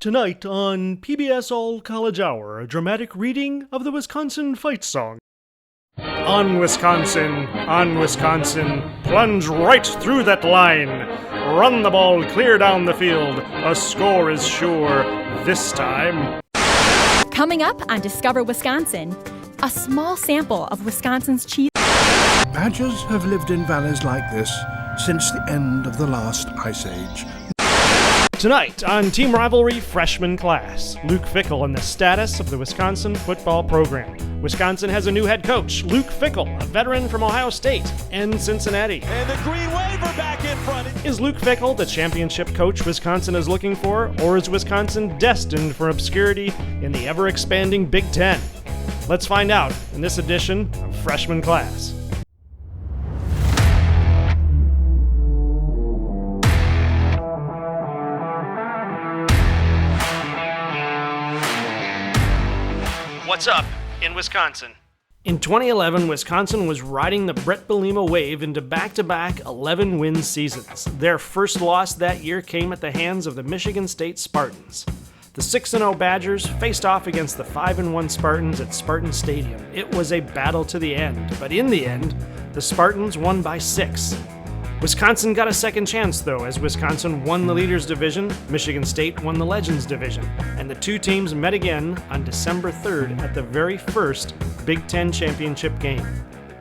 Tonight on PBS All College Hour, a dramatic reading of the Wisconsin fight song. On Wisconsin, plunge right through that line. Run the ball clear down the field. A score is sure this time. Coming up on Discover Wisconsin, a small sample of Wisconsin's cheese. Badgers have lived in valleys like this since the end of the last ice age. Tonight on Team Rivalry Freshman Class, Luke Fickell and the status of the Wisconsin football program. Wisconsin has a new head coach, Luke Fickell, a veteran from Ohio State and Cincinnati. And the green waiver back in front. Is Luke Fickell the championship coach Wisconsin is looking for, or is Wisconsin destined for obscurity in the ever-expanding Big Ten? Let's find out in this edition of Freshman Class. What's up in Wisconsin? In 2011, Wisconsin was riding the Bret Bielema wave into back-to-back 11-win seasons. Their first loss that year came at the hands of the Michigan State Spartans. The 6-0 Badgers faced off against the 5-1 Spartans at Spartan Stadium. It was a battle to the end, but in the end, the Spartans won by 6. Wisconsin got a second chance, though, as Wisconsin won the Leaders Division, Michigan State won the Legends Division, and the two teams met again on December 3rd at the very first Big Ten championship game.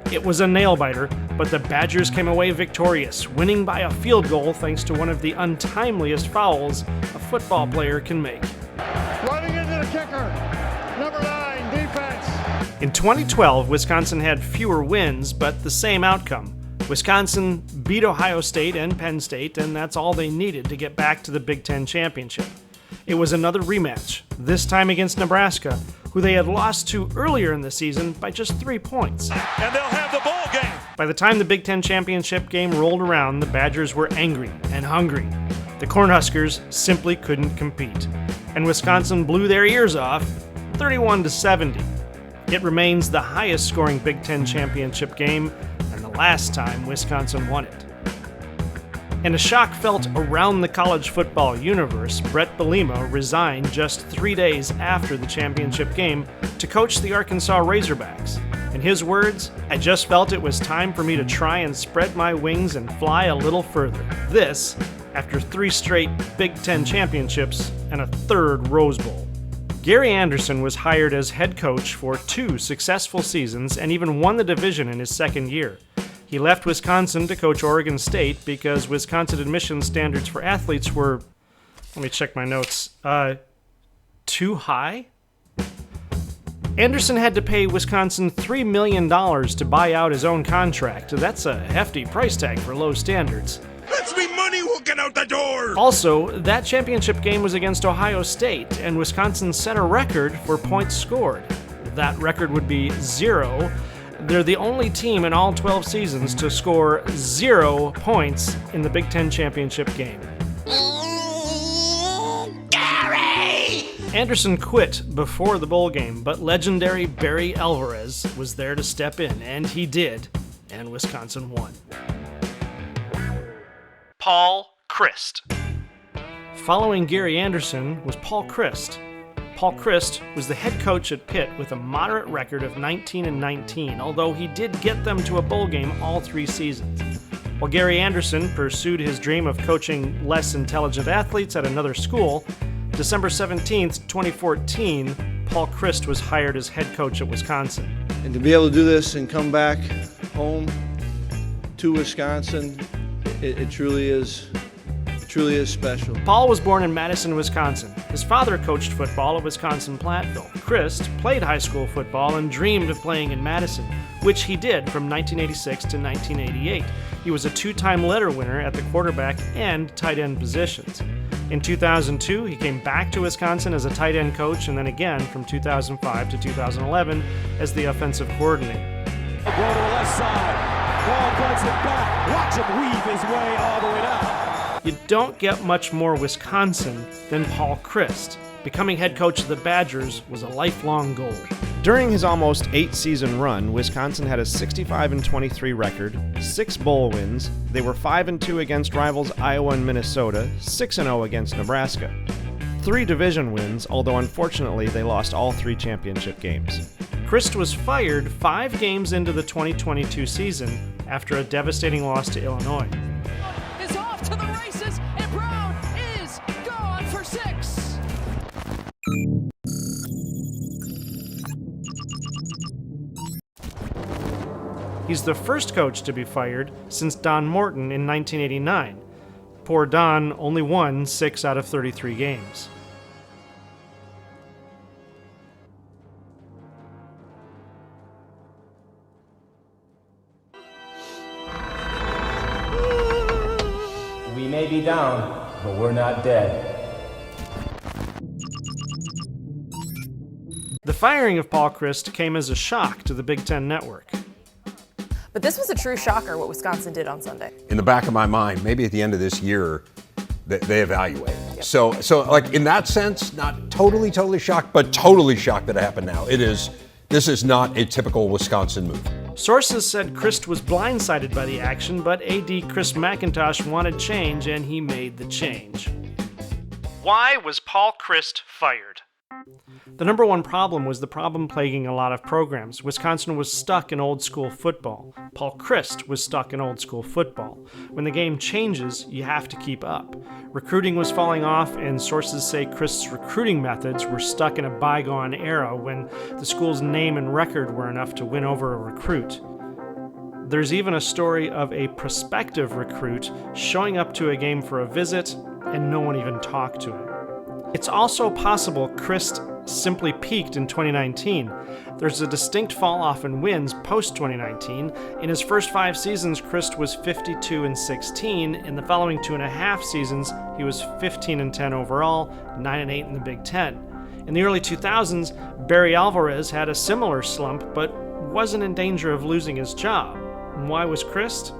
It was a nail-biter, but the Badgers came away victorious, winning by a field goal thanks to one of the untimeliest fouls a football player can make. Running into the kicker, number 9, defense. In 2012, Wisconsin had fewer wins, but the same outcome. Wisconsin beat Ohio State and Penn State, and that's all they needed to get back to the Big Ten championship. It was another rematch, this time against Nebraska, who they had lost to earlier in the season by just 3 points. And they'll have the ball game. By the time the Big Ten championship game rolled around, the Badgers were angry and hungry. The Cornhuskers simply couldn't compete, and Wisconsin blew their ears off 31-70. It remains the highest scoring Big Ten championship game, and the last time Wisconsin won it. In a shock felt around the college football universe, Bret Bielema resigned just 3 days after the championship game to coach the Arkansas Razorbacks. In his words, "I just felt it was time for me to try and spread my wings and fly a little further." This, after 3 straight Big Ten championships and a 3rd Rose Bowl. Gary Anderson was hired as head coach for 2 successful seasons and even won the division in his 2nd year. He left Wisconsin to coach Oregon State because Wisconsin admission standards for athletes were, let me check my notes, too high? Anderson had to pay Wisconsin $3 million to buy out his own contract. That's a hefty price tag for low standards. That's me money walking out the door! Also, that championship game was against Ohio State, and Wisconsin set a record for points scored. That record would be 0. They're the only team in all 12 seasons to score 0 points in the Big Ten championship game. Gary! Anderson quit before the bowl game, but legendary Barry Alvarez was there to step in, and he did, and Wisconsin won. Paul Chryst. Following Gary Anderson was Paul Chryst. Paul Chryst was the head coach at Pitt with a moderate record of 19-19, although he did get them to a bowl game all 3 seasons. While Gary Anderson pursued his dream of coaching less intelligent athletes at another school, December 17th, 2014, Paul Chryst was hired as head coach at Wisconsin. And to be able to do this and come back home to Wisconsin, it truly is special. Paul was born in Madison, Wisconsin. His father coached football at Wisconsin-Platteville. Chryst played high school football and dreamed of playing in Madison, which he did from 1986 to 1988. He was a 2-time letter winner at the quarterback and tight end positions. In 2002, he came back to Wisconsin as a tight end coach, and then again from 2005 to 2011 as the offensive coordinator. Go to the left side. Ball cuts it back. Watch him weave his way all the way down. You don't get much more Wisconsin than Paul Chryst. Becoming head coach of the Badgers was a lifelong goal. During his almost 8-season run, Wisconsin had a 65-23 record, 6 bowl wins. They were 5-2 against rivals Iowa and Minnesota, 6-0 against Nebraska. 3 division wins, although unfortunately they lost all 3 championship games. Chryst was fired 5 games into the 2022 season after a devastating loss to Illinois. Is off to the races, and Brown is gone for 6. He's the first coach to be fired since Don Morton in 1989. Poor Don only won 6 out of 33 games. We may be down, but we're not dead. The firing of Paul Chryst came as a shock to the Big Ten Network. But this was a true shocker, what Wisconsin did on Sunday. In the back of my mind, maybe at the end of this year, they evaluate. Yep. So like in that sense, not totally shocked, but totally shocked that it happened now. This is not a typical Wisconsin move. Sources said Chryst was blindsided by the action, but AD Chris McIntosh wanted change, and he made the change. Why was Paul Chryst fired? The number one problem was the problem plaguing a lot of programs. Wisconsin was stuck in old school football. Paul Chryst was stuck in old school football. When the game changes, you have to keep up. Recruiting was falling off, and sources say Chryst's recruiting methods were stuck in a bygone era when the school's name and record were enough to win over a recruit. There's even a story of a prospective recruit showing up to a game for a visit, and no one even talked to him. It's also possible Chryst simply peaked in 2019. There's a distinct fall-off in wins post-2019. In his first 5 seasons, Chryst was 52-16. In the following 2.5 seasons, he was 15-10 overall, 9-8 in the Big Ten. In the early 2000s, Barry Alvarez had a similar slump, but wasn't in danger of losing his job. And why was Chryst?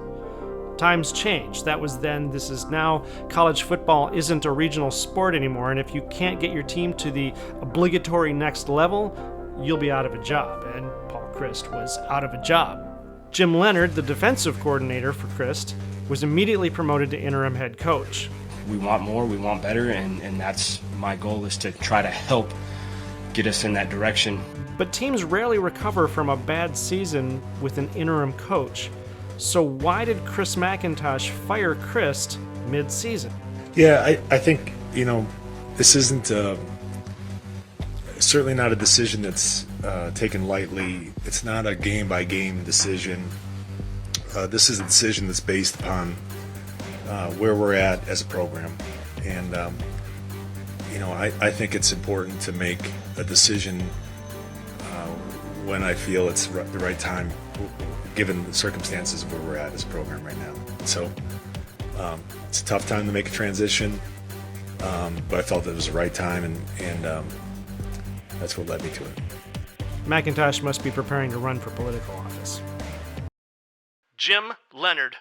Times changed. That was then, this is now. College football isn't a regional sport anymore, and if you can't get your team to the obligatory next level, you'll be out of a job, and Paul Chryst was out of a job. Jim Leonhard, the defensive coordinator for Chryst, was immediately promoted to interim head coach. We want more, we want better, and that's my goal, is to try to help get us in that direction. But teams rarely recover from a bad season with an interim coach. So why did Chris McIntosh fire Chryst mid-season? Yeah, I think, this isn't certainly not a decision that's taken lightly. It's not a game-by-game decision. This is a decision that's based upon where we're at as a program. And, I think it's important to make a decision when I feel it's the right time, given the circumstances of where we're at as a program right now. So it's a tough time to make a transition, but I felt it was the right time, and that's what led me to it. McIntosh must be preparing to run for political office. Jim Leonhard.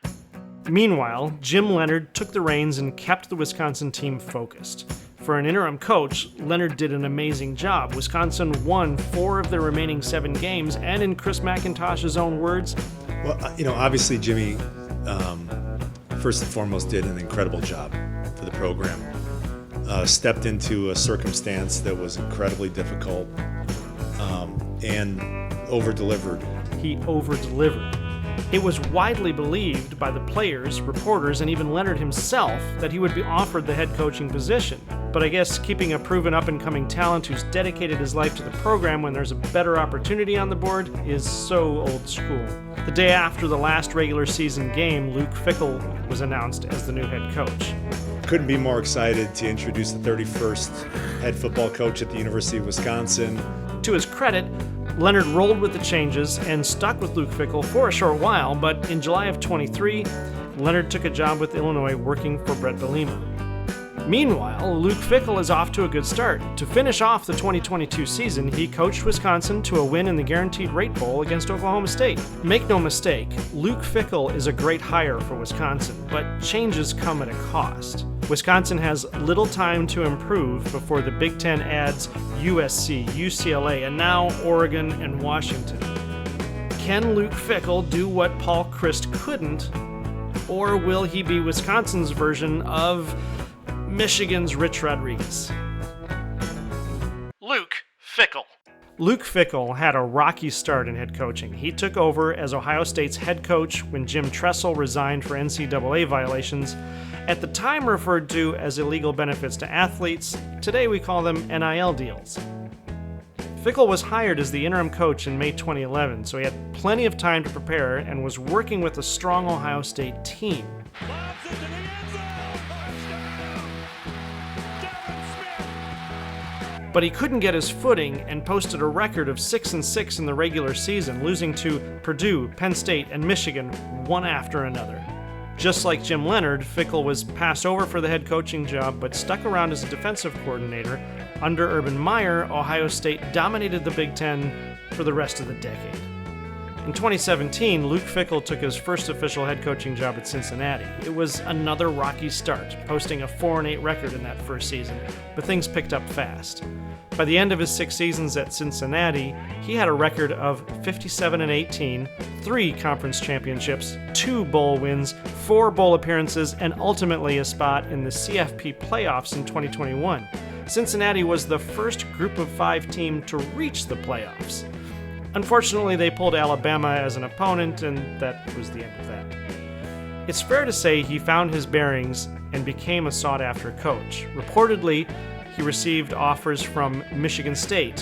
Meanwhile, Jim Leonhard took the reins and kept the Wisconsin team focused. For an interim coach, Leonhard did an amazing job. Wisconsin won 4 of their remaining 7 games, and in Chris McIntosh's own words, well, obviously Jimmy, first and foremost, did an incredible job for the program. Stepped into a circumstance that was incredibly difficult, and over-delivered. He over-delivered. It was widely believed by the players, reporters, and even Leonhard himself that he would be offered the head coaching position. But I guess keeping a proven up-and-coming talent who's dedicated his life to the program when there's a better opportunity on the board is so old school. The day after the last regular season game, Luke Fickell was announced as the new head coach. Couldn't be more excited to introduce the 31st head football coach at the University of Wisconsin. To his credit, Leonhard rolled with the changes and stuck with Luke Fickell for a short while, but in July of 23, Leonhard took a job with Illinois working for Brett Bielema. Meanwhile, Luke Fickell is off to a good start. To finish off the 2022 season, he coached Wisconsin to a win in the Guaranteed Rate Bowl against Oklahoma State. Make no mistake, Luke Fickell is a great hire for Wisconsin, but changes come at a cost. Wisconsin has little time to improve before the Big Ten adds USC, UCLA, and now Oregon and Washington. Can Luke Fickell do what Paul Chryst couldn't, or will he be Wisconsin's version of Michigan's Rich Rodriguez? Luke Fickell had a rocky start in head coaching. He took over as Ohio State's head coach when Jim Tressel resigned for NCAA violations, at the time referred to as illegal benefits to athletes. Today we call them NIL deals. Fickell was hired as the interim coach in May 2011, so he had plenty of time to prepare and was working with a strong Ohio State team. But he couldn't get his footing and posted a record of 6-6 in the regular season, losing to Purdue, Penn State, and Michigan one after another. Just like Jim Leonhard, Fickell was passed over for the head coaching job but stuck around as a defensive coordinator. Under Urban Meyer, Ohio State dominated the Big Ten for the rest of the decade. In 2017, Luke Fickell took his first official head coaching job at Cincinnati. It was another rocky start, posting a 4-8 record in that first season, but things picked up fast. By the end of his 6 seasons at Cincinnati, he had a record of 57-18, 3 conference championships, 2 bowl wins, 4 bowl appearances, and ultimately a spot in the CFP playoffs in 2021. Cincinnati was the first Group of 5 team to reach the playoffs. Unfortunately, they pulled Alabama as an opponent, and that was the end of that. It's fair to say he found his bearings and became a sought-after coach. Reportedly, he received offers from Michigan State,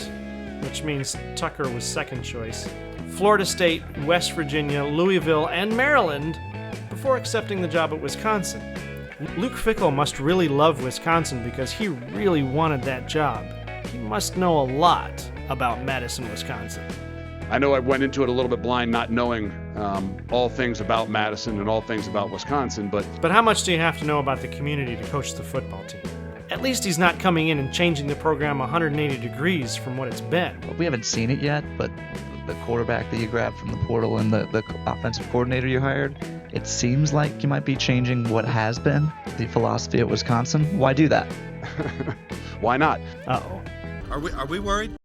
which means Tucker was second choice, Florida State, West Virginia, Louisville, and Maryland before accepting the job at Wisconsin. Luke Fickell must really love Wisconsin because he really wanted that job. He must know a lot about Madison, Wisconsin. I know I went into it a little bit blind, not knowing all things about Madison and all things about Wisconsin, but how much do you have to know about the community to coach the football team? At least he's not coming in and changing the program 180 degrees from what it's been. Well, we haven't seen it yet, but the quarterback that you grabbed from the portal and the offensive coordinator you hired, it seems like you might be changing what has been the philosophy at Wisconsin. Why do that? Why not? Uh-oh. Are we worried?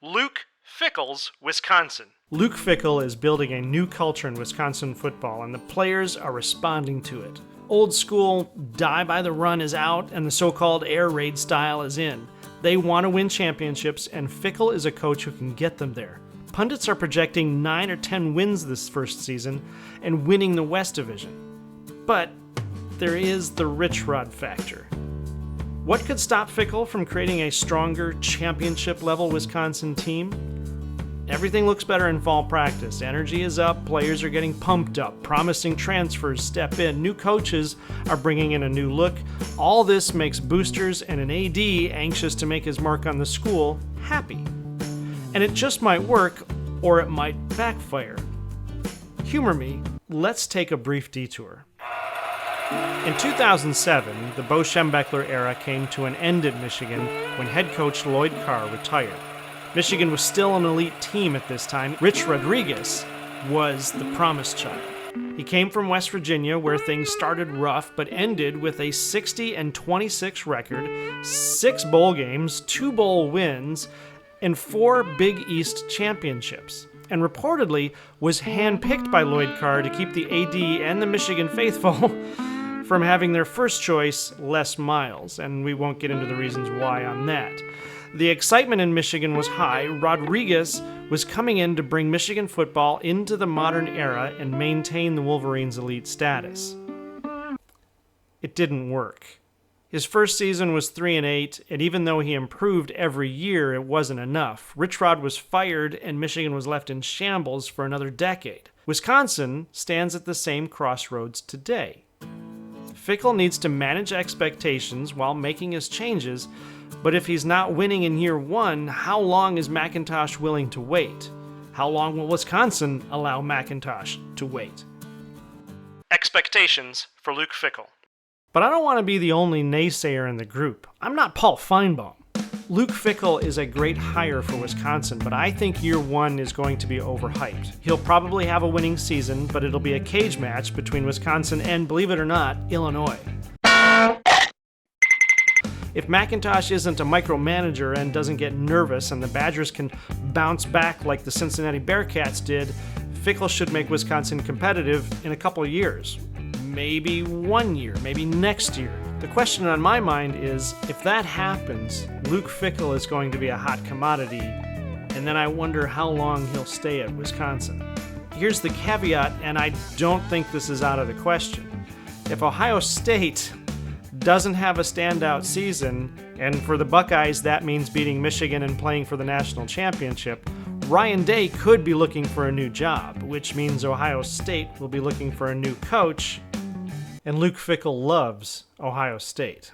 Luke Fickell's Wisconsin. Luke Fickell is building a new culture in Wisconsin football, and the players are responding to it. Old school, die by the run is out, and the so-called air raid style is in. They want to win championships, and Fickell is a coach who can get them there. Pundits are projecting 9 or 10 wins this first season and winning the West Division. But there is the Rich Rod factor. What could stop Fickell from creating a stronger championship-level Wisconsin team? Everything looks better in fall practice. Energy is up, players are getting pumped up, promising transfers step in, new coaches are bringing in a new look. All this makes boosters and an AD anxious to make his mark on the school happy. And it just might work, or it might backfire. Humor me, let's take a brief detour. In 2007, the Bo Schembechler era came to an end at Michigan when head coach Lloyd Carr retired. Michigan was still an elite team at this time. Rich Rodriguez was the promised child. He came from West Virginia, where things started rough but ended with a 60-26 record, 6 bowl games, 2 bowl wins, and 4 Big East championships, and reportedly was handpicked by Lloyd Carr to keep the AD and the Michigan faithful from having their first choice, Les Miles, and we won't get into the reasons why on that. The excitement in Michigan was high. Rodriguez was coming in to bring Michigan football into the modern era and maintain the Wolverines' elite status. It didn't work. His first season was 3-8, and even though he improved every year, it wasn't enough. Rich Rod was fired, and Michigan was left in shambles for another decade. Wisconsin stands at the same crossroads today. Fickell needs to manage expectations while making his changes, but if he's not winning in year 1, how long is McIntosh willing to wait? How long will Wisconsin allow McIntosh to wait? Expectations for Luke Fickell. But I don't want to be the only naysayer in the group. I'm not Paul Feinbaum. Luke Fickell is a great hire for Wisconsin, but I think year 1 is going to be overhyped. He'll probably have a winning season, but it'll be a cage match between Wisconsin and, believe it or not, Illinois. If McIntosh isn't a micromanager and doesn't get nervous and the Badgers can bounce back like the Cincinnati Bearcats did, Fickell should make Wisconsin competitive in a couple of years. Maybe 1 year, maybe next year. The question on my mind is, if that happens, Luke Fickell is going to be a hot commodity and then I wonder how long he'll stay at Wisconsin. Here's the caveat, and I don't think this is out of the question. If Ohio State doesn't have a standout season, and for the Buckeyes that means beating Michigan and playing for the national championship, Ryan Day could be looking for a new job, which means Ohio State will be looking for a new coach, and Luke Fickell loves Ohio State.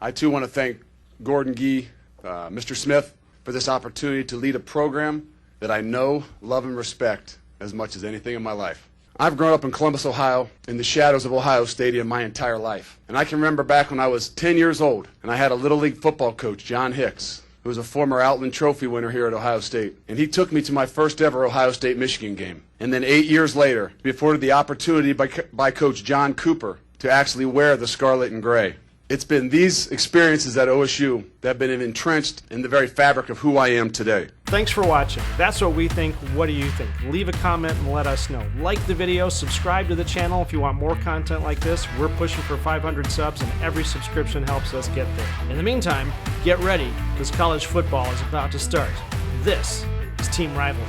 I too want to thank Gordon Gee, Mr. Smith, for this opportunity to lead a program that I know, love, and respect as much as anything in my life. I've grown up in Columbus, Ohio, in the shadows of Ohio Stadium my entire life. And I can remember back when I was 10 years old, and I had a Little League football coach, John Hicks, who was a former Outland Trophy winner here at Ohio State. And he took me to my first ever Ohio State-Michigan game. And then 8 years later, we afforded the opportunity by Coach John Cooper to actually wear the scarlet and gray. It's been these experiences at OSU that have been entrenched in the very fabric of who I am today. Thanks for watching. That's what we think. What do you think? Leave a comment and let us know. Like the video, subscribe to the channel if you want more content like this. We're pushing for 500 subs, and every subscription helps us get there. In the meantime, get ready, because college football is about to start. This is Team Rivalry.